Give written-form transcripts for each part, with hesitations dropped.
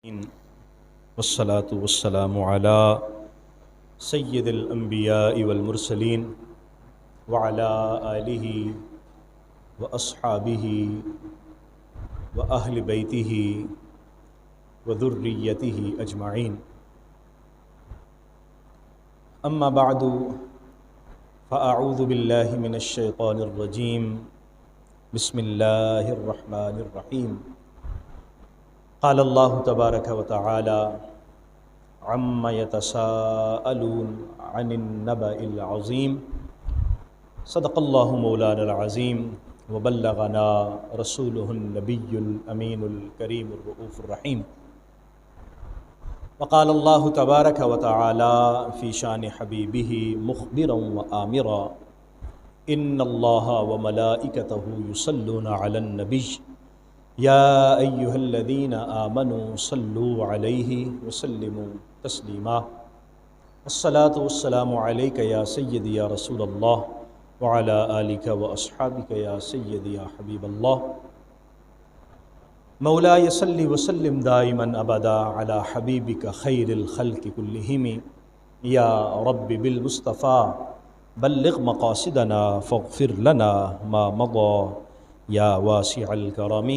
والصلاة والسلام على سید الانبیاء والمرسلین وعلى آلہ واصحابہ واہل بیتہ وذریتہ اجمعین، اما بعد فاعوذ باللہ من الشیطان الرجیم، بسم اللہ الرحمن الرحیم۔ قال اللہ تبارک و تعالی عما یتساءلون عن النبأ العظیم، صدق اللہ مولانا العظیم وبلغنا رسولہ النبی الامین الکریم الرؤوف الرحیم۔ وقال اللہ تبارک و تعالی فی شان حبیبہ مخبرا وآمرا، ان اللہ وملائکتہ یصلون علی النبی یا ایہا الذین آمنوا صلوا علیہ وسلموا تسلیما۔ الصلاة والسلام علیک یا سیدی یا رسول اللہ وعلی آلک واصحابک یا سیدی یا حبیب اللہ۔ مولاي صل وسلم دائما ابدا علی حبیبک خیر الخلق کلہم، یا رب بالمصطفى بلغ مقاصدنا فاغفر لنا ما مضى یا واسع الکرم۔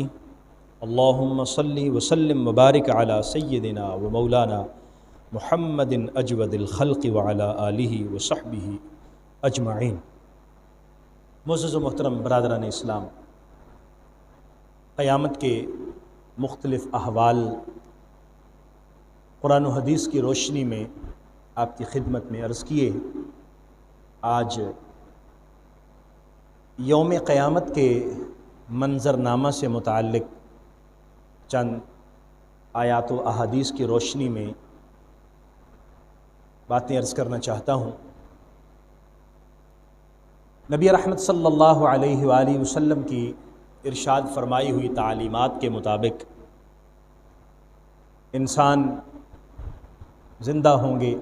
اللہم صلی وسلم وبارک علی سیدنا و مولانا محمد اجود الخلق وعلی آلہ وصحبہ اجمعین۔ معزز و محترم برادران اسلام، قیامت کے مختلف احوال قرآن و حدیث کی روشنی میں آپ کی خدمت میں عرض کیے۔ آج یوم قیامت کے منظرنامہ سے متعلق چند آیات و احادیث کی روشنی میں باتیں عرض کرنا چاہتا ہوں۔ نبی رحمت صلی اللہ علیہ وآلہ وسلم کی ارشاد فرمائی ہوئی تعلیمات کے مطابق انسان زندہ ہوں گے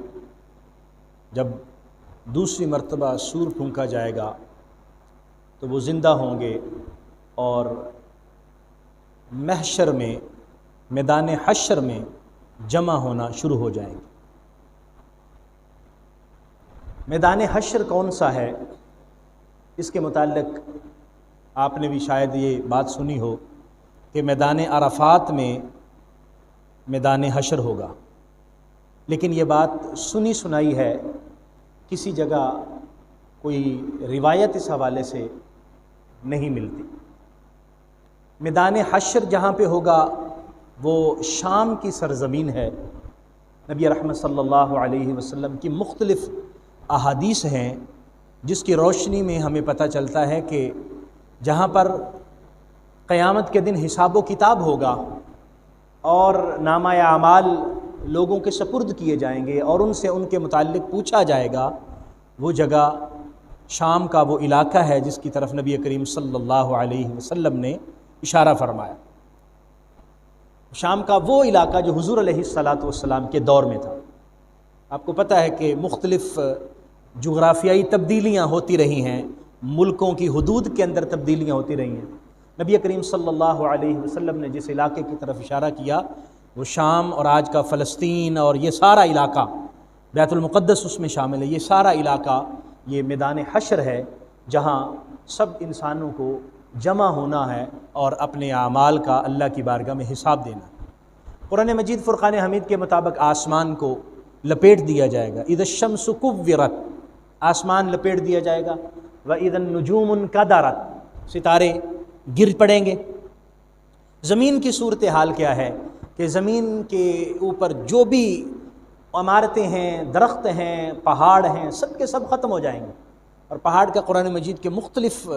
جب دوسری مرتبہ سور پھونکا جائے گا تو وہ زندہ ہوں گے اور محشر میں، میدان حشر میں جمع ہونا شروع ہو جائیں گے۔ میدان حشر کون سا ہے، اس کے متعلق آپ نے بھی شاید یہ بات سنی ہو کہ میدان عرفات میں میدان حشر ہوگا، لیکن یہ بات سنی سنائی ہے، کسی جگہ کوئی روایت اس حوالے سے نہیں ملتی۔ میدان حشر جہاں پہ ہوگا وہ شام کی سرزمین ہے۔ نبی رحمت صلی اللہ علیہ وسلم کی مختلف احادیث ہیں جس کی روشنی میں ہمیں پتہ چلتا ہے کہ جہاں پر قیامت کے دن حساب و کتاب ہوگا اور نامہ اعمال لوگوں کے سپرد کیے جائیں گے اور ان سے ان کے متعلق پوچھا جائے گا، وہ جگہ شام کا وہ علاقہ ہے جس کی طرف نبی کریم صلی اللہ علیہ وسلم نے اشارہ فرمایا۔ شام کا وہ علاقہ جو حضور علیہ الصلاۃ والسلام کے دور میں تھا۔ آپ کو پتہ ہے کہ مختلف جغرافیائی تبدیلیاں ہوتی رہی ہیں، ملکوں کی حدود کے اندر تبدیلیاں ہوتی رہی ہیں۔ نبی کریم صلی اللہ علیہ وسلم نے جس علاقے کی طرف اشارہ کیا وہ شام اور آج کا فلسطین اور یہ سارا علاقہ، بیت المقدس اس میں شامل ہے، یہ سارا علاقہ یہ میدان حشر ہے جہاں سب انسانوں کو جمع ہونا ہے اور اپنے اعمال کا اللہ کی بارگاہ میں حساب دینا ہے۔ قرآن مجید فرقان حمید کے مطابق آسمان کو لپیٹ دیا جائے گا، اذا الشمس کورت، آسمان لپیٹ دیا جائے گا، واذا النجوم انکدرت، ستارے گر پڑیں گے۔ زمین کی صورتحال کیا ہے کہ زمین کے اوپر جو بھی عمارتیں ہیں، درخت ہیں، پہاڑ ہیں، سب کے سب ختم ہو جائیں گے۔ اور پہاڑ کا قرآن مجید کے مختلف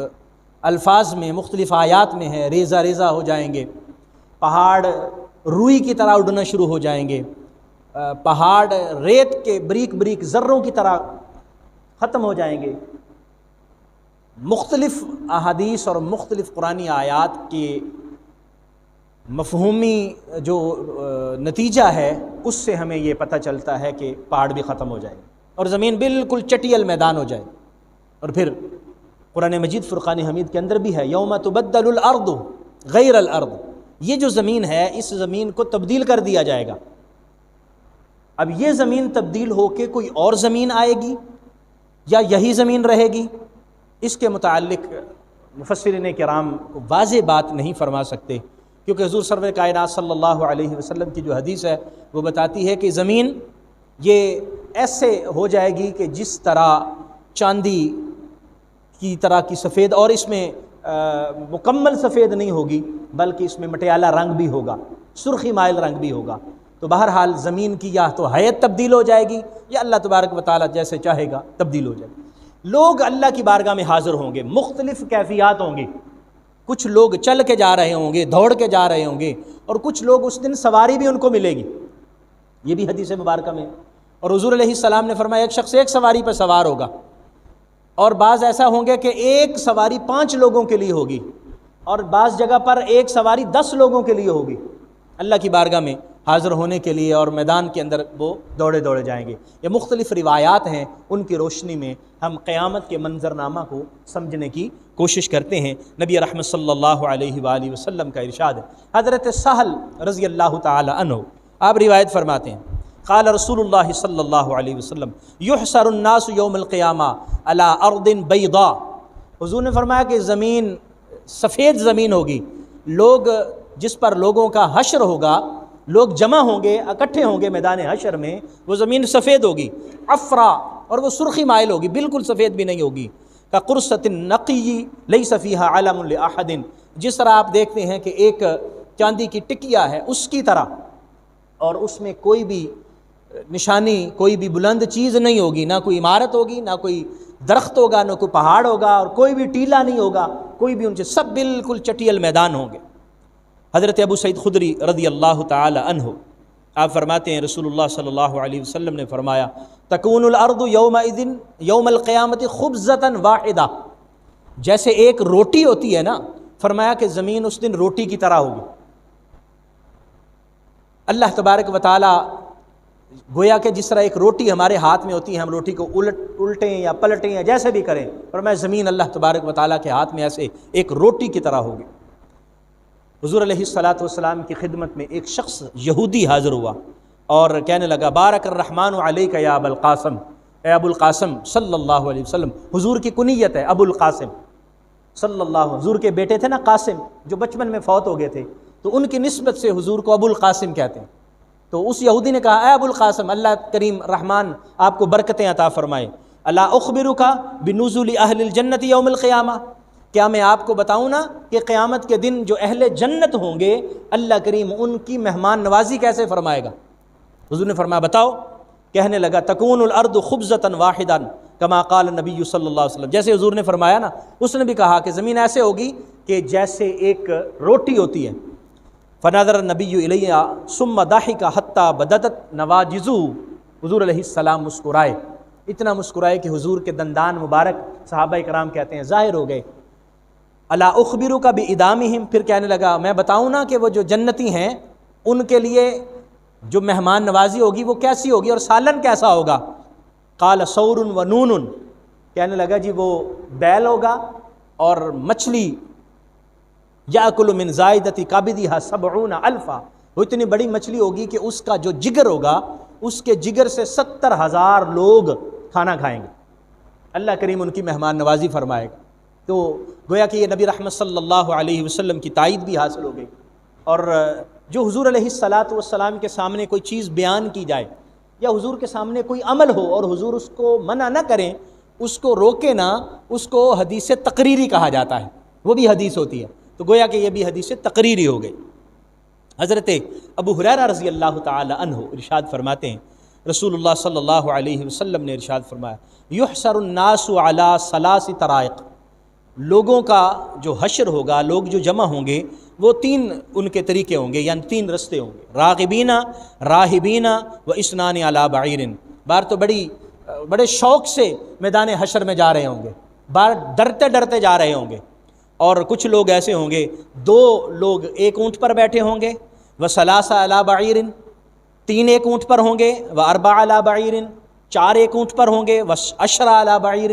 الفاظ میں، مختلف آیات میں ہے، ریزہ ریزہ ہو جائیں گے، پہاڑ روئی کی طرح اڑنا شروع ہو جائیں گے، پہاڑ ریت کے بریک بریک ذروں کی طرح ختم ہو جائیں گے۔ مختلف احادیث اور مختلف قرآنی آیات کے مفہومی جو نتیجہ ہے اس سے ہمیں یہ پتہ چلتا ہے کہ پہاڑ بھی ختم ہو جائے اور زمین بالکل چٹیل میدان ہو جائے۔ اور پھر قرآن مجید فرقان حمید کے اندر بھی ہے، یوم تبدل الارض غیر الارض، یہ جو زمین ہے اس زمین کو تبدیل کر دیا جائے گا۔ اب یہ زمین تبدیل ہو کے کوئی اور زمین آئے گی یا یہی زمین رہے گی، اس کے متعلق مفسرین کرام واضح بات نہیں فرما سکتے، کیونکہ حضور سرور کائنات صلی اللہ علیہ وسلم کی جو حدیث ہے وہ بتاتی ہے کہ زمین یہ ایسے ہو جائے گی کہ جس طرح چاندی کی طرح کی سفید، اور اس میں مکمل سفید نہیں ہوگی بلکہ اس میں مٹیالہ رنگ بھی ہوگا، سرخی مائل رنگ بھی ہوگا۔ تو بہرحال زمین کی یا تو حیت تبدیل ہو جائے گی یا اللہ تبارک و تعالیٰ جیسے چاہے گا تبدیل ہو جائے گی۔ لوگ اللہ کی بارگاہ میں حاضر ہوں گے، مختلف کیفیات ہوں گی، کچھ لوگ چل کے جا رہے ہوں گے، دوڑ کے جا رہے ہوں گے، اور کچھ لوگ اس دن سواری بھی ان کو ملے گی، یہ بھی حدیث مبارکہ میں۔ اور حضور علیہ السلام نے فرمایا ایک شخص ایک سواری پر سوار ہوگا، اور بعض ایسا ہوں گے کہ ایک سواری 5 لوگوں کے لیے ہوگی، اور بعض جگہ پر ایک سواری 10 لوگوں کے لیے ہوگی، اللہ کی بارگاہ میں حاضر ہونے کے لیے، اور میدان کے اندر وہ دوڑے دوڑے جائیں گے۔ یہ مختلف روایات ہیں، ان کی روشنی میں ہم قیامت کے منظرنامہ کو سمجھنے کی کوشش کرتے ہیں۔ نبی رحمت صلی اللہ علیہ وآلہ وسلم کا ارشاد ہے۔ حضرت سہل رضی اللہ تعالی عنہ آپ روایت فرماتے ہیں، قال رسول اللہ صلی اللہ علیہ وسلم یحشر الناس یوم القیامہ علی ارض بیضاء، حضور نے فرمایا کہ زمین سفید زمین ہوگی، لوگ جس پر لوگوں کا حشر ہوگا، لوگ جمع ہوں گے، اکٹھے ہوں گے میدان حشر میں، وہ زمین سفید ہوگی، عفرا، اور وہ سرخی مائل ہوگی، بالکل سفید بھی نہیں ہوگی، کقرصۃ النقی لیس فیہا علم لأحد، جس طرح آپ دیکھتے ہیں کہ ایک چاندی کی ٹکیا ہے اس کی طرح، اور اس میں کوئی بھی نشانی، کوئی بھی بلند چیز نہیں ہوگی، نہ کوئی عمارت ہوگی، نہ کوئی درخت ہوگا، نہ کوئی پہاڑ ہوگا، اور کوئی بھی ٹیلا نہیں ہوگا، کوئی بھی ان سے، سب بالکل چٹیل میدان ہوں گے۔ حضرت ابو سعید خدری رضی اللہ تعالی عنہ آپ فرماتے ہیں رسول اللہ صلی اللہ علیہ وسلم نے فرمایا تکون الارض یومئذ یوم القیامت خبزۃ واحدہ، جیسے ایک روٹی ہوتی ہے نا، فرمایا کہ زمین اس دن روٹی کی طرح ہوگی۔ اللہ تبارک و تعالی گویا کہ جس طرح ایک روٹی ہمارے ہاتھ میں ہوتی ہے، ہم روٹی کو الٹیں یا پلٹیں یا جیسے بھی کریں، فرمایا زمین اللہ تبارک و تعالیٰ کے ہاتھ میں ایسے ایک روٹی کی طرح ہوگی۔ حضور علیہ الصلاۃ والسلام کی خدمت میں ایک شخص یہودی حاضر ہوا اور کہنے لگا بارک الرحمن علیک یا ابو القاسم، اے ابو القاسم صلی اللہ علیہ وسلم، حضور کی کنیت ہے ابو القاسم صلی اللہ علیہ وسلم، حضور کے بیٹے تھے نا قاسم جو بچپن میں فوت ہو گئے تھے، تو ان کی نسبت سے حضور کو ابو القاسم کہتے ہیں۔ تو اس یہودی نے کہا اے ابو القاسم، اللہ کریم رحمان آپ کو برکتیں عطا فرمائے، الا اخبرک بنزول اہل الجنت یوم القیامہ، کیا میں آپ کو بتاؤں نا کہ قیامت کے دن جو اہل جنت ہوں گے اللہ کریم ان کی مہمان نوازی کیسے فرمائے گا؟ حضور نے فرمایا بتاؤ، کہنے لگا تکون الارض خبزۃ واحدا کما قال النبی صلی اللہ علیہ وسلم، جیسے حضور نے فرمایا نا، اس نے بھی کہا کہ زمین ایسے ہوگی کہ جیسے ایک روٹی ہوتی ہے۔ فنظر النبی الیہ ثم ضحک حتی بدت نواجذہ، حضور علیہ السلام مسکرائے، اتنا مسکرائے کہ حضور کے دندان مبارک صحابہ کرام کہتے ہیں ظاہر ہو گئے۔ الا اخبرک بادامہم، پھر کہنے لگا میں بتاؤں نا کہ وہ جو جنتی ہیں ان کے لیے جو مہمان نوازی ہوگی وہ کیسی ہوگی اور سالن کیسا ہوگا؟ قال ثور و نون، کہنے لگا جی وہ بیل ہوگا اور مچھلی، یاکل من زائدۃ کبدھا 70,000، وہ اتنی بڑی مچھلی ہوگی کہ اس کا جو جگر ہوگا اس کے جگر سے 70,000 لوگ کھانا کھائیں گے، اللہ کریم ان کی مہمان نوازی فرمائے گا۔ تو گویا کہ یہ نبی رحمت صلی اللہ علیہ وسلم کی تائید بھی حاصل ہو گئی، اور جو حضور علیہ الصلاۃ والسلام کے سامنے کوئی چیز بیان کی جائے یا حضور کے سامنے کوئی عمل ہو اور حضور اس کو منع نہ کریں، اس کو روکے نہ، اس کو حدیث تقریری کہا جاتا ہے، وہ بھی حدیث ہوتی ہے، تو گویا کہ یہ بھی حدیث تقریری ہو گئی۔ حضرت ابو ہریرہ رضی اللہ تعالی عنہ ارشاد فرماتے ہیں رسول اللہ صلی اللہ علیہ وسلم نے ارشاد فرمایا یحشر الناس علی 3 طرائق، لوگوں کا جو حشر ہوگا، لوگ جو جمع ہوں گے وہ 3 ان کے طریقے ہوں گے، یعنی 3 رستے ہوں گے، راغبین، راہبین و اسنان علی بعیر، بار تو بڑے شوق سے میدان حشر میں جا رہے ہوں گے، بار ڈرتے ڈرتے جا رہے ہوں گے، اور کچھ لوگ ایسے ہوں گے 2 لوگ ایک اونٹ پر بیٹھے ہوں گے، وثلاثہ علی بعیر، 3 ایک اونٹ پر ہوں گے، واربع علی بعیر، 4 ایک اونٹ پر ہوں گے، وعشر علی بعیر،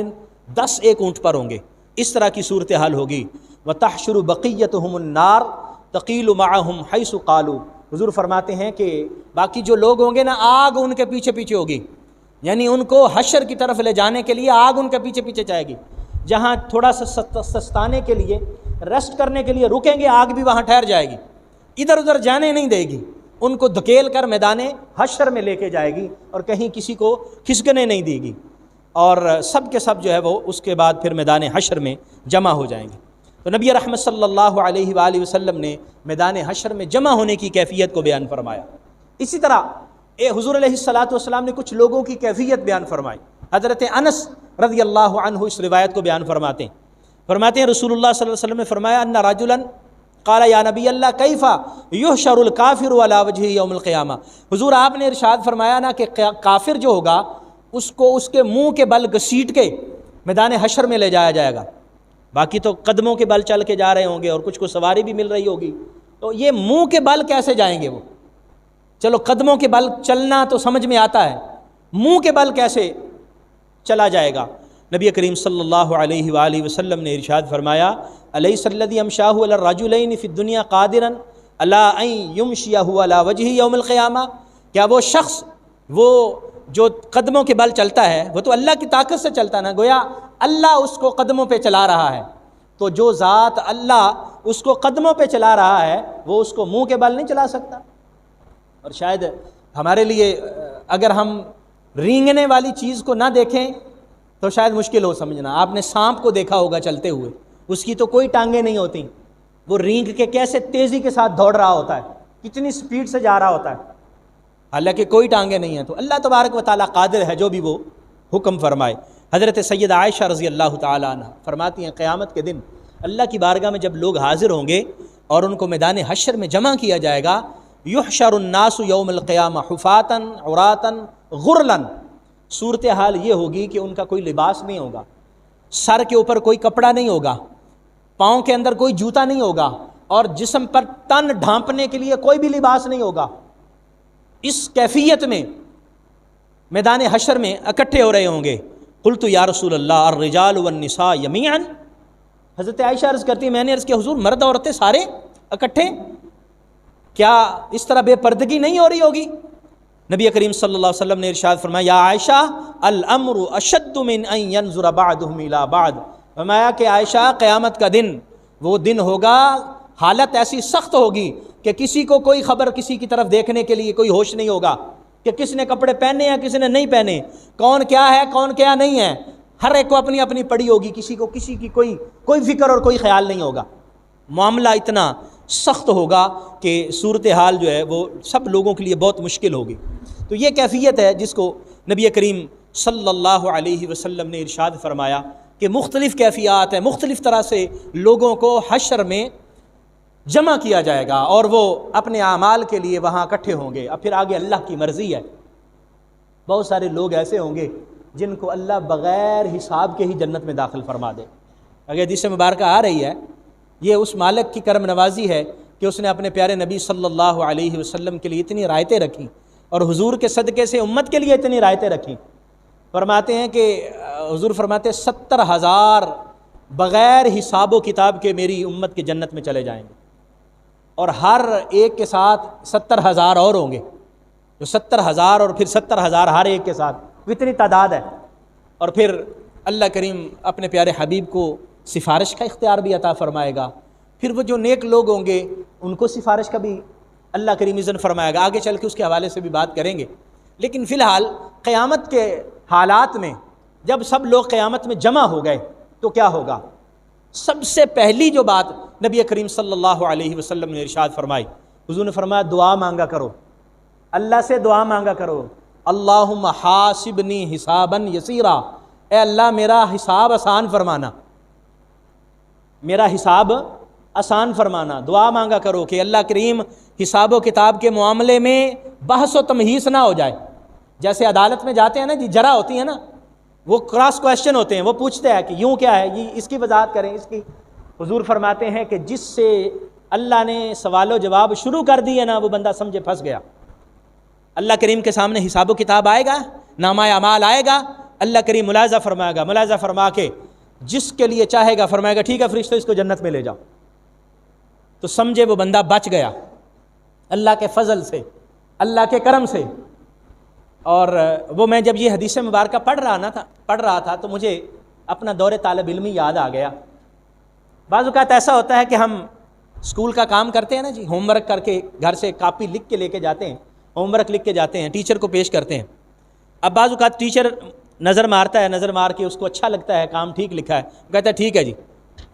10 ایک اونٹ پر ہوں گے، اس طرح کی صورتحال ہوگی۔ وتحشر بقیتہم النار، تقیل معہم حیث قالوا، حضور فرماتے ہیں کہ باقی جو لوگ ہوں گے نا، آگ ان کے پیچھے پیچھے ہوگی، یعنی ان کو حشر کی طرف لے جانے کے لیے آگ ان کے پیچھے پیچھے جائے گی۔ جہاں تھوڑا سا سستانے کے لیے، ریسٹ کرنے کے لیے رکیں گے، آگ بھی وہاں ٹھہر جائے گی، ادھر ادھر جانے نہیں دے گی، ان کو دھکیل کر میدان حشر میں لے کے جائے گی اور کہیں کسی کو کھسکنے نہیں دے گی، اور سب کے سب جو ہے وہ اس کے بعد پھر میدان حشر میں جمع ہو جائیں گے۔ تو نبی رحمت صلی اللہ علیہ وآلہ وسلم نے میدان حشر میں جمع ہونے کی کیفیت کو بیان فرمایا۔ اسی طرح حضور علیہ الصلاۃ والسلام نے کچھ لوگوں کی کیفیت بیان فرمائی۔ حضرت انس رضی اللہ عنہ اس روایت کو بیان فرماتے ہیں رسول اللہ صلی اللہ علیہ وسلم نے فرمایا ان رجلا قال یا نبی اللہ کیف یحشر الکافر علی وجہ یوم القیامہ، حضور آپ نے ارشاد فرمایا نا کہ کافر جو ہوگا اس کو اس کے منہ کے بل گھسیٹ کے میدان حشر میں لے جایا جائے گا، باقی تو قدموں کے بل چل کے جا رہے ہوں گے اور کچھ کو سواری بھی مل رہی ہوگی، تو یہ منہ کے بل کیسے جائیں گے وہ؟ چلو قدموں کے بل چلنا تو سمجھ میں آتا ہے، منہ کے بل کیسے چلا جائے گا؟ نبی کریم صلی اللہ علیہ وآلہ وسلم نے ارشاد فرمایا الیس الذی امشاہ علی الرجلین فی الدنیا قادرا علی ان یمشیہ علی وجہ یوم القیامہ، کیا وہ شخص وہ جو قدموں کے بل چلتا ہے وہ تو اللہ کی طاقت سے چلتا نا، گویا اللہ اس کو قدموں پہ چلا رہا ہے، تو جو ذات اللہ اس کو قدموں پہ چلا رہا ہے وہ اس کو منہ کے بل نہیں چلا سکتا۔ اور شاید ہمارے لیے اگر ہم رینگنے والی چیز کو نہ دیکھیں تو شاید مشکل ہو سمجھنا۔ آپ نے سانپ کو دیکھا ہوگا چلتے ہوئے، اس کی تو کوئی ٹانگیں نہیں ہوتی، وہ رینگ کے کیسے تیزی کے ساتھ دوڑ رہا ہوتا ہے، کتنی سپیڈ سے جا رہا ہوتا ہے، حالانکہ کوئی ٹانگیں نہیں ہیں۔ تو اللہ تبارک و تعالیٰ قادر ہے جو بھی وہ حکم فرمائے۔ حضرت سیدہ عائشہ رضی اللہ تعالیٰ عنہ فرماتی ہیں قیامت کے دن اللہ کی بارگاہ میں جب لوگ حاضر ہوں گے اور ان کو میدان حشر میں جمع کیا جائے گا، یحشر الناس یوم القیامہ حفاتا عراتا غرلا، صورتحال یہ ہوگی کہ ان کا کوئی لباس نہیں ہوگا، سر کے اوپر کوئی کپڑا نہیں ہوگا، پاؤں کے اندر کوئی جوتا نہیں ہوگا، اور جسم پر تن ڈھانپنے کے لیے کوئی بھی لباس نہیں ہوگا۔ اس کیفیت میں میدان حشر میں اکٹھے ہو رہے ہوں گے۔ قلت یا رسول اللہ الرجال والنساء جميعا، حضرت عائشہ عرض کرتی ہے میں نے عرض کیا حضور مرد عورتیں سارے اکٹھے، کیا اس طرح بے پردگی نہیں ہو رہی ہوگی؟ نبی کریم صلی اللہ علیہ وسلم نے ارشاد فرمایا یا عائشہ الامر اشد من ان ينظر بعضهم الى بعض، فرمایا کہ عائشہ قیامت کا دن وہ دن ہوگا، حالت ایسی سخت ہوگی کہ کسی کو کوئی خبر کسی کی طرف دیکھنے کے لیے کوئی ہوش نہیں ہوگا کہ کس نے کپڑے پہنے ہیں کس نے نہیں پہنے، کون کیا ہے کون کیا نہیں ہے، ہر ایک کو اپنی اپنی پڑی ہوگی، کسی کو کسی کی کوئی فکر اور کوئی خیال نہیں ہوگا۔ معاملہ اتنا سخت ہوگا کہ صورتحال جو ہے وہ سب لوگوں کے لیے بہت مشکل ہوگی۔ تو یہ کیفیت ہے جس کو نبی کریم صلی اللہ علیہ وسلم نے ارشاد فرمایا کہ مختلف کیفیات ہیں، مختلف طرح سے لوگوں کو حشر میں جمع کیا جائے گا اور وہ اپنے اعمال کے لیے وہاں اکٹھے ہوں گے۔ اب پھر آگے اللہ کی مرضی ہے، بہت سارے لوگ ایسے ہوں گے جن کو اللہ بغیر حساب کے ہی جنت میں داخل فرما دے۔ اگر حدیث مبارکہ آ رہی ہے یہ اس مالک کی کرم نوازی ہے کہ اس نے اپنے پیارے نبی صلی اللہ علیہ وسلم کے لیے اتنی رعایتیں رکھیں اور حضور کے صدقے سے امت کے لیے اتنی رعایتیں رکھیں۔ فرماتے ہیں کہ حضور فرماتے 70,000 بغیر حساب و کتاب کے میری امت کے جنت میں چلے جائیں گے، اور ہر ایک کے ساتھ 70,000 اور ہوں گے، جو 70,000 اور پھر 70,000 ہر ایک کے ساتھ، اتنی تعداد ہے۔ اور پھر اللہ کریم اپنے پیارے حبیب کو سفارش کا اختیار بھی عطا فرمائے گا، پھر وہ جو نیک لوگ ہوں گے ان کو سفارش کا بھی اللہ کریم اذن فرمائے گا، آگے چل کے اس کے حوالے سے بھی بات کریں گے۔ لیکن فی الحال قیامت کے حالات میں جب سب لوگ قیامت میں جمع ہو گئے تو کیا ہوگا؟ سب سے پہلی جو بات نبی کریم صلی اللہ علیہ وسلم نے ارشاد فرمائی، حضور نے فرمایا دعا مانگا کرو، اللہ سے دعا مانگا کرو، اللہم حاسبنی حسابا یسیرا، اے اللہ میرا حساب آسان فرمانا، میرا حساب آسان فرمانا۔ دعا مانگا کرو کہ اللہ کریم حساب و کتاب کے معاملے میں بحث و تمہیس نہ ہو جائے۔ جیسے عدالت میں جاتے ہیں نا جی، جرا ہوتی ہے نا، وہ کراس کویشچن ہوتے ہیں، وہ پوچھتے ہیں کہ یوں کیا ہے، یہ اس کی وضاحت کریں، اس کی۔ حضور فرماتے ہیں کہ جس سے اللہ نے سوال و جواب شروع کر دی ہے نا وہ بندہ سمجھے پھنس گیا۔ اللہ کریم کے سامنے حساب و کتاب آئے گا، نامہ اعمال آئے گا، اللہ کریم ملاحظہ فرمائے گا، ملاحظہ فرما کے جس کے لیے چاہے گا فرمائے گا ٹھیک ہے فرشتوں اس کو جنت میں لے جاؤ، تو سمجھے وہ بندہ بچ گیا اللہ کے فضل سے، اللہ کے کرم سے۔ اور وہ میں جب یہ حدیث مبارکہ پڑھ رہا تھا تو مجھے اپنا دور طالب علمی یاد آ گیا۔ بعض اوقات ایسا ہوتا ہے کہ ہم اسکول کا کام کرتے ہیں نا جی، ہوم ورک کر کے گھر سے کاپی لکھ کے لے کے جاتے ہیں، ہوم ورک لکھ کے جاتے ہیں، ٹیچر کو پیش کرتے ہیں۔ اب بعض اوقات ٹیچر نظر مارتا ہے، نظر مار کے اس کو اچھا لگتا ہے کام ٹھیک لکھا ہے، کہتا ہے ٹھیک ہے جی،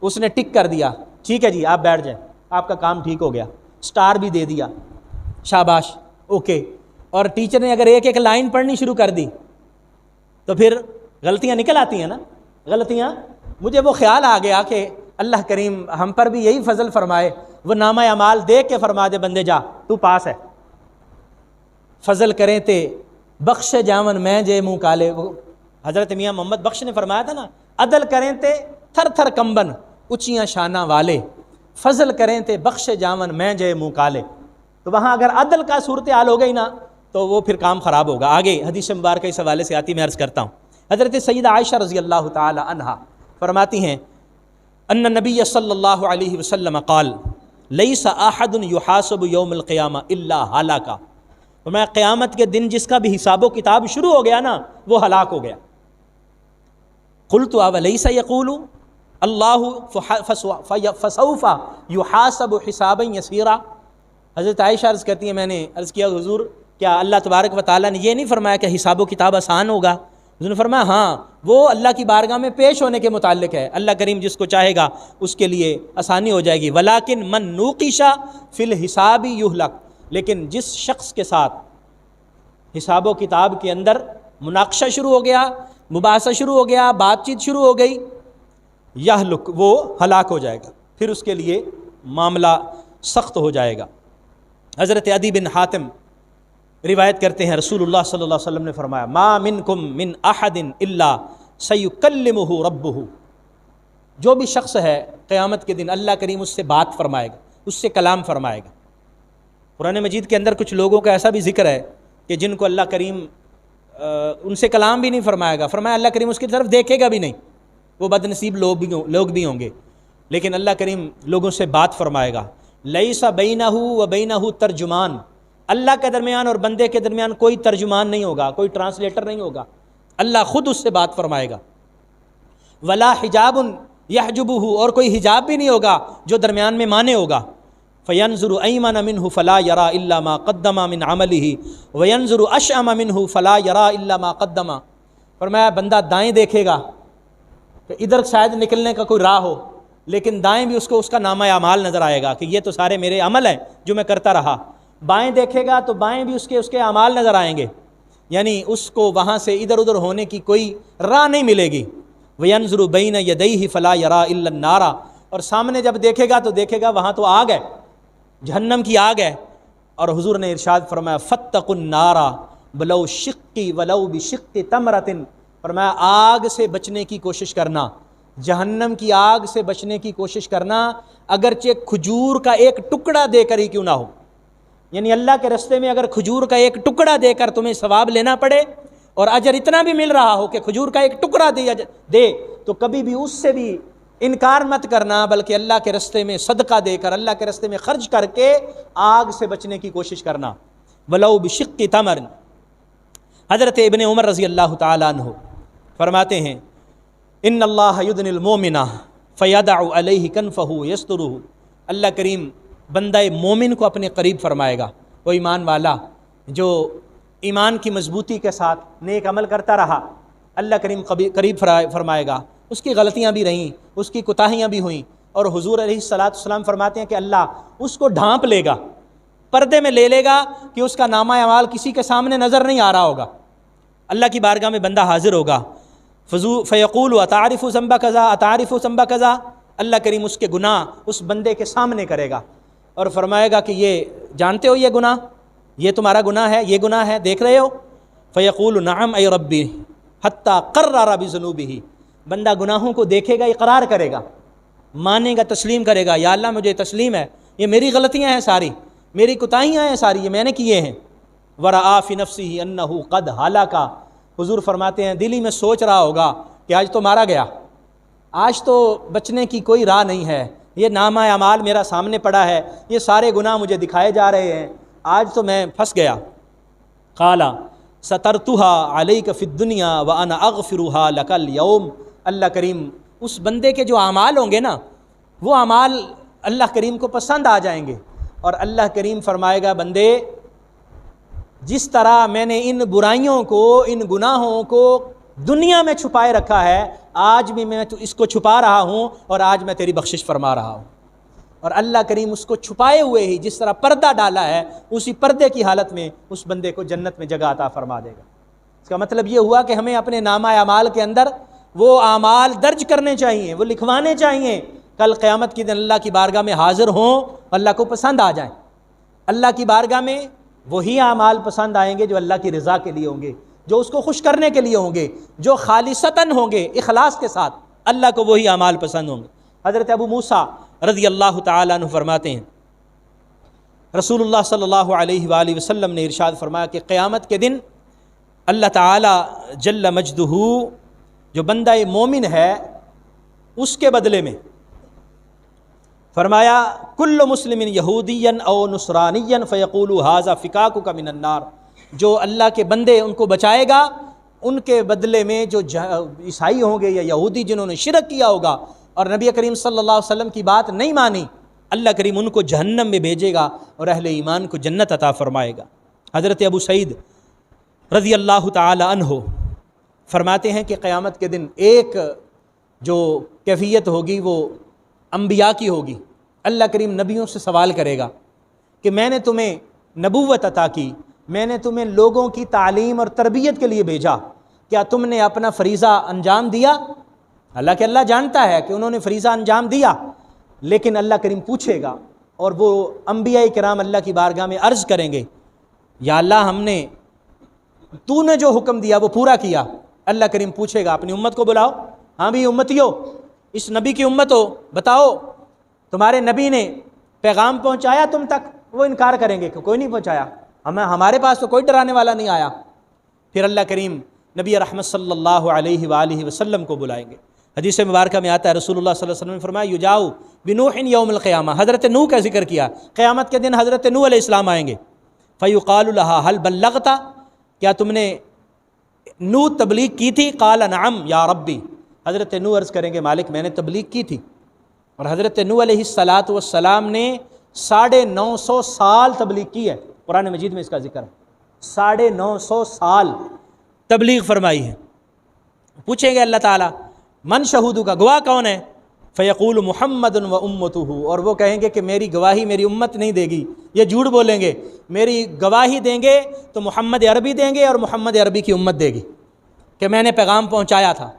اس نے ٹک کر دیا، ٹھیک ہے جی آپ بیٹھ جائیں، آپ کا کام ٹھیک ہو گیا، سٹار بھی دے دیا، شاباش اوکے۔ اور ٹیچر نے اگر ایک ایک لائن پڑھنی شروع کر دی تو پھر غلطیاں نکل آتی ہیں نا، غلطیاں۔ مجھے وہ خیال آ گیا کہ اللہ کریم ہم پر بھی یہی فضل فرمائے، وہ نامہ اعمال دیکھ کے فرما دے بندے جا تو پاس ہے۔ فضل کریں تے بخش جاون میں جے منہ کالے، وہ حضرت میاں محمد بخش نے فرمایا تھا نا، عدل کریں تے تھر تھر کمبن اونچیاں شاناں والے، فضل کریں تے بخش جاون میں جے منہ کالے۔ تو وہاں اگر عدل کا صورتحال ہو گئی نا تو وہ پھر کام خراب ہوگا۔ آگے حدیث مبارکہ اس حوالے سے آتی، میں عرض کرتا ہوں۔ حضرت سیدہ عائشہ رضی اللہ تعالی عنہا فرماتی ہیں ان نبی صلی اللہ علیہ وسلم قال لیس احد یحاسب یوم القیامہ الا ہلاکا، فرمایا قیامت کے دن جس کا بھی حساب و کتاب شروع ہو گیا نا وہ ہلاک ہو گیا۔ قلت اولیس یقول اللہ فسوف یحاسب حسابا یسیرا، حضرت عائشہ عرض کرتی ہیں میں نے عرض کیا حضور کیا اللہ تبارک و تعالیٰ نے یہ نہیں فرمایا کہ حساب و کتاب آسان ہوگا؟ حضور نے فرمایا ہاں وہ اللہ کی بارگاہ میں پیش ہونے کے متعلق ہے، اللہ کریم جس کو چاہے گا اس کے لیے آسانی ہو جائے گی۔ ولیکن من نوقش فی الحساب یہلک، لیکن جس شخص کے ساتھ حساب و کتاب کے اندر مناقشہ شروع ہو گیا، مباحثہ شروع ہو گیا، بات چیت شروع ہو گئی، یہلک وہ ہلاک ہو جائے گا، پھر اس کے لیے معاملہ سخت ہو جائے گا۔ حضرت عدی بن حاتم روایت کرتے ہیں رسول اللہ صلی اللہ علیہ وسلم نے فرمایا ما منکم من احد الا سیکلمہ ربہ، جو بھی شخص ہے قیامت کے دن اللہ کریم اس سے بات فرمائے گا، اس سے کلام فرمائے گا۔ قرآن مجید کے اندر کچھ لوگوں کا ایسا بھی ذکر ہے کہ جن کو اللہ کریم ان سے کلام بھی نہیں فرمائے گا، فرمایا اللہ کریم اس کی طرف دیکھے گا بھی نہیں، وہ بد نصیب لوگ بھی ہوں گے، لیکن اللہ کریم لوگوں سے بات فرمائے گا۔ لیس بینہ و بینہ ترجمان، اللہ کے درمیان اور بندے کے درمیان کوئی ترجمان نہیں ہوگا، کوئی ٹرانسلیٹر نہیں ہوگا، اللہ خود اس سے بات فرمائے گا۔ ولا حجاب یحجبہ، اور کوئی حجاب بھی نہیں ہوگا جو درمیان میں مانے ہوگا۔ فینظر ایمن منہ فلا یرا الا ما قدم من عملہ وینظر اشأم منہ فلا یرا الا ما قدم، فرمایا بندہ دائیں دیکھے گا کہ ادھر شاید نکلنے کا کوئی راہ ہو، لیکن دائیں بھی اس کو اس کا نامہ اعمال نظر آئے گا کہ یہ تو سارے میرے عمل ہیں جو میں کرتا رہا۔ بائیں دیکھے گا تو بائیں بھی اس کے اعمال نظر آئیں گے، یعنی اس کو وہاں سے ادھر ادھر ہونے کی کوئی راہ نہیں ملے گی۔ وَيَنْظُرُ بَيْنَ يَدَيْهِ فَلَا يَرَى إِلَّا النَّارَ، اور سامنے جب دیکھے گا تو دیکھے گا وہاں تو آگ ہے، جہنم کی آگ ہے۔ اور حضور نے ارشاد فرمایا فَاتَّقُوا النَّارَ وَلَوْ شِقِّ وَلَوْ بِشِقِّ تَمْرَةٍ، فرمایا آگ سے بچنے کی کوشش کرنا، جہنم کی آگ سے بچنے کی کوشش کرنا اگرچہ کھجور کا ایک ٹکڑا دے کر ہی کیوں نہ ہو، یعنی اللہ کے رستے میں اگر کھجور کا ایک ٹکڑا دے کر تمہیں ثواب لینا پڑے اور اجر اتنا بھی مل رہا ہو کہ کھجور کا ایک ٹکڑا دے تو کبھی بھی اس سے بھی انکار مت کرنا، بلکہ اللہ کے رستے میں صدقہ دے کر اللہ کے رستے میں خرچ کر کے آگ سے بچنے کی کوشش کرنا۔ وَلَوْ بِشِقِّ تَمْرٍ، حضرت ابن عمر رضی اللہ تعالیٰ عنہ فرماتے ہیں ان اللہ یدنی المومن فیدع علیہ کنفہ یسترہ، اللہ کریم بندہ مومن کو اپنے قریب فرمائے گا، وہ ایمان والا جو ایمان کی مضبوطی کے ساتھ نیک عمل کرتا رہا، اللہ کریم قریب فرمائے گا۔ اس کی غلطیاں بھی رہیں، اس کی کوتاہیاں بھی ہوئیں، اور حضور علیہ السلام فرماتے ہیں کہ اللہ اس کو ڈھانپ لے گا، پردے میں لے لے گا کہ اس کا نامہ اعمال کسی کے سامنے نظر نہیں آ رہا ہوگا۔ اللہ کی بارگاہ میں بندہ حاضر ہوگا، فیقول اتعرف ذنب کذا اتعرف ذنب کذا، اللہ کریم اس کے گناہ اس بندے کے سامنے کرے گا اور فرمائے گا کہ یہ جانتے ہو یہ گناہ، یہ تمہارا گناہ ہے، یہ گناہ ہے، دیکھ رہے ہو؟ فیقول نعم ای ربی حتی قرر بذنوبہ، بندہ گناہوں کو دیکھے گا، اقرار کرے گا، مانے گا، تسلیم کرے گا، یا اللہ مجھے تسلیم ہے، یہ میری غلطیاں ہیں ساری، میری کوتاہیاں ہیں ساری، یہ میں نے کیے ہیں۔ ورآ فی نفسہ انہ قد ہلک، حضور فرماتے ہیں دلی میں سوچ رہا ہوگا کہ آج تو مارا گیا، آج تو بچنے کی کوئی راہ نہیں ہے، یہ نامہ اعمال میرا سامنے پڑا ہے، یہ سارے گناہ مجھے دکھائے جا رہے ہیں، آج تو میں پھنس گیا۔ قال سترتها علیک فی الدنیا وانا اغفرها لک اليوم، اللہ کریم اس بندے کے جو اعمال ہوں گے نا، وہ اعمال اللہ کریم کو پسند آ جائیں گے، اور اللہ کریم فرمائے گا بندے جس طرح میں نے ان برائیوں کو، ان گناہوں کو دنیا میں چھپائے رکھا ہے، آج بھی میں تو اس کو چھپا رہا ہوں اور آج میں تیری بخشش فرما رہا ہوں۔ اور اللہ کریم اس کو چھپائے ہوئے ہی جس طرح پردہ ڈالا ہے، اسی پردے کی حالت میں اس بندے کو جنت میں جگہ عطا فرما دے گا۔ اس کا مطلب یہ ہوا کہ ہمیں اپنے نامہ اعمال کے اندر وہ اعمال درج کرنے چاہیے، وہ لکھوانے چاہیے، کل قیامت کے دن اللہ کی بارگاہ میں حاضر ہوں، اللہ کو پسند آ جائیں۔ اللہ کی بارگاہ میں وہی اعمال پسند آئیں گے جو اللہ کی رضا کے لیے ہوں گے، جو اس کو خوش کرنے کے لیے ہوں گے، جو خالصتاً ہوں گے، اخلاص کے ساتھ اللہ کو وہی اعمال پسند ہوں گے۔ حضرت ابو موسیٰ رضی اللہ تعالیٰ عنہ فرماتے ہیں رسول اللہ صلی اللہ علیہ وآلہ وسلم نے ارشاد فرمایا کہ قیامت کے دن اللہ تعالیٰ جل مجدہ جو بندہ مومن ہے اس کے بدلے میں فرمایا کل مسلم یہودیا او نصرانیا فیقول ھذا فکاکک من النار، جو اللہ کے بندے ان کو بچائے گا، ان کے بدلے میں جو عیسائی ہوں گے یا یہودی جنہوں نے شرک کیا ہوگا اور نبی کریم صلی اللہ علیہ وسلم کی بات نہیں مانی، اللہ کریم ان کو جہنم میں بھیجے گا اور اہل ایمان کو جنت عطا فرمائے گا۔ حضرت ابو سعید رضی اللہ تعالی عنہ فرماتے ہیں کہ قیامت کے دن ایک جو کیفیت ہوگی وہ انبیاء کی ہوگی۔ اللہ کریم نبیوں سے سوال کرے گا کہ میں نے تمہیں نبوت عطا کی، میں نے تمہیں لوگوں کی تعلیم اور تربیت کے لیے بھیجا، کیا تم نے اپنا فریضہ انجام دیا؟ اللہ کہ اللہ جانتا ہے کہ انہوں نے فریضہ انجام دیا، لیکن اللہ کریم پوچھے گا اور وہ انبیاء کرام اللہ کی بارگاہ میں عرض کریں گے یا اللہ ہم نے تو نے جو حکم دیا وہ پورا کیا۔ اللہ کریم پوچھے گا اپنی امت کو بلاؤ، ہاں بھی امتیو، اس نبی کی امت ہو، بتاؤ تمہارے نبی نے پیغام پہنچایا تم تک؟ وہ انکار کریں گے کہ کوئی نہیں پہنچایا، ہمارے پاس تو کوئی ڈرانے والا نہیں آیا۔ پھر اللہ کریم نبی رحمت صلی اللہ علیہ وآلہ وسلم کو بلائیں گے۔ حدیث مبارکہ میں آتا ہے رسول اللہ صلی اللہ علیہ وسلم نے فرمایا یجاؤ بنوح یوم القیامہ، حضرت نوح کا ذکر کیا، قیامت کے دن حضرت نوح علیہ السلام آئیں گے۔ فیقال لہا حل بلغت، کیا تم نے نوح تبلیغ کی تھی؟ قال نعم یا ربی، حضرت نوح عرض کریں گے مالک میں نے تبلیغ کی تھی۔ اور حضرت نوح علیہ السلام نے 950 سال تبلیغ کی ہے، قرآن مجید میں اس کا ذکر ہے، 950 سال تبلیغ فرمائی ہے۔ پوچھیں گے اللہ تعالیٰ من شہودو کا گواہ کون ہے؟ فیقول محمد و امتہ، اور وہ کہیں گے کہ میری گواہی میری امت نہیں دے گی، یہ جھوٹ بولیں گے، میری گواہی دیں گے تو محمد عربی دیں گے اور محمد عربی کی امت دے گی کہ میں نے پیغام پہنچایا تھا۔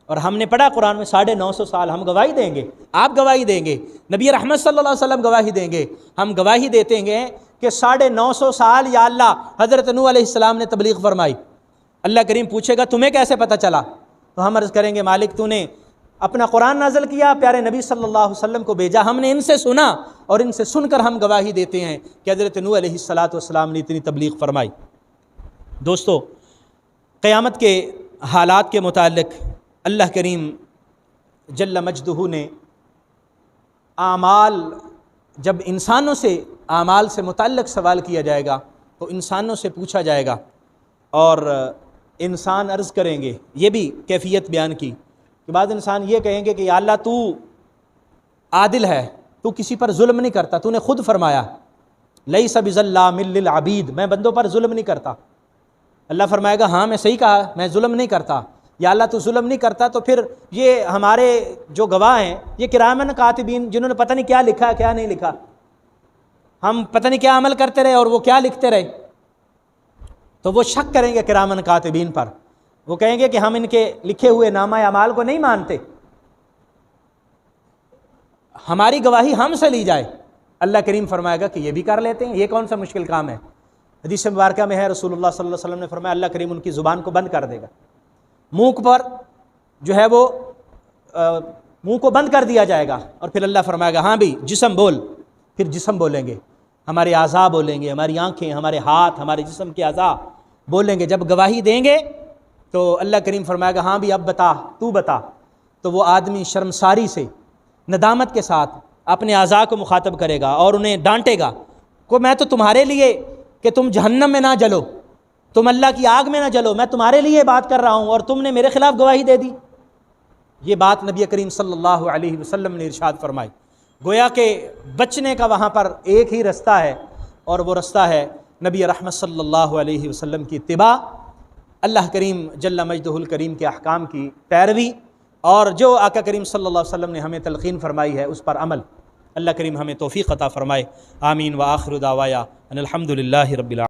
اور ہم نے پڑھا قرآن میں 950 سال ہم گواہی دیں گے، آپ گواہی دیں گے، نبی رحمت صلی اللہ علیہ وسلم گواہی دیں گے، ہم گواہی دیتے ہیں کہ 950 سال یا اللہ حضرت نوح علیہ السلام نے تبلیغ فرمائی۔ اللہ کریم پوچھے گا تمہیں کیسے پتہ چلا؟ تو ہم عرض کریں گے مالک تو نے اپنا قرآن نازل کیا، پیارے نبی صلی اللہ علیہ وسلم کو بھیجا، ہم نے ان سے سنا اور ان سے سن کر ہم گواہی دیتے ہیں کہ حضرت نوح علیہ السلام نے اتنی تبلیغ فرمائی۔ دوستو، قیامت کے حالات کے متعلق اللہ کریم جل مجدہ نے اعمال، جب انسانوں سے اعمال سے متعلق سوال کیا جائے گا تو انسانوں سے پوچھا جائے گا اور انسان عرض کریں گے، یہ بھی کیفیت بیان کی کہ بعض انسان یہ کہیں گے کہ یا اللہ تو عادل ہے، تو کسی پر ظلم نہیں کرتا، تو نے خود فرمایا لیس بظلام للعبید، میں بندوں پر ظلم نہیں کرتا۔ اللہ فرمائے گا ہاں میں صحیح کہا، میں ظلم نہیں کرتا۔ یا اللہ تو ظلم نہیں کرتا، تو پھر یہ ہمارے جو گواہ ہیں یہ کرامن کاتبین جنہوں نے پتہ نہیں کیا لکھا کیا نہیں لکھا، ہم پتہ نہیں کیا عمل کرتے رہے اور وہ کیا لکھتے رہے، تو وہ شک کریں گے کرامن کاتبین پر، وہ کہیں گے کہ ہم ان کے لکھے ہوئے نامہ اعمال کو نہیں مانتے، ہماری گواہی ہم سے لی جائے۔ اللہ کریم فرمائے گا کہ یہ بھی کر لیتے ہیں، یہ کون سا مشکل کام ہے۔ حدیث مبارکہ میں ہے رسول اللہ صلی اللہ علیہ وسلم نے فرمایا اللہ کریم ان کی زبان کو بند کر دے گا، منہ پر جو ہے وہ منہ کو بند کر دیا جائے گا، اور پھر اللہ فرمائے گا ہاں بھی جسم بول، پھر جسم بولیں گے، ہمارے اعضاء بولیں گے، ہماری آنکھیں، ہمارے ہاتھ، ہمارے جسم کے اعضاء بولیں گے۔ جب گواہی دیں گے تو اللہ کریم فرمائے گا ہاں بھی اب بتا، تو بتا، تو وہ آدمی شرمساری سے، ندامت کے ساتھ اپنے اعضاء کو مخاطب کرے گا اور انہیں ڈانٹے گا کہ میں تو تمہارے لیے کہ تم جہنم میں نہ جلو، تم اللہ کی آگ میں نہ جلو، میں تمہارے لیے بات کر رہا ہوں اور تم نے میرے خلاف گواہی دے دی۔ یہ بات نبی کریم صلی اللہ علیہ وسلم نے ارشاد فرمائی۔ گویا کہ بچنے کا وہاں پر ایک ہی رستہ ہے، اور وہ رستہ ہے نبی رحمت صلی اللہ علیہ وسلم کی اتباع، اللہ کریم جل مجدہ الکریم کے احکام کی پیروی، اور جو آقا کریم صلی اللہ علیہ وسلم نے ہمیں تلقین فرمائی ہے اس پر عمل۔ اللہ کریم ہمیں توفیق عطا فرمائے، آمین۔ وآخر دعوایا ان الحمد للہ رب العالمین۔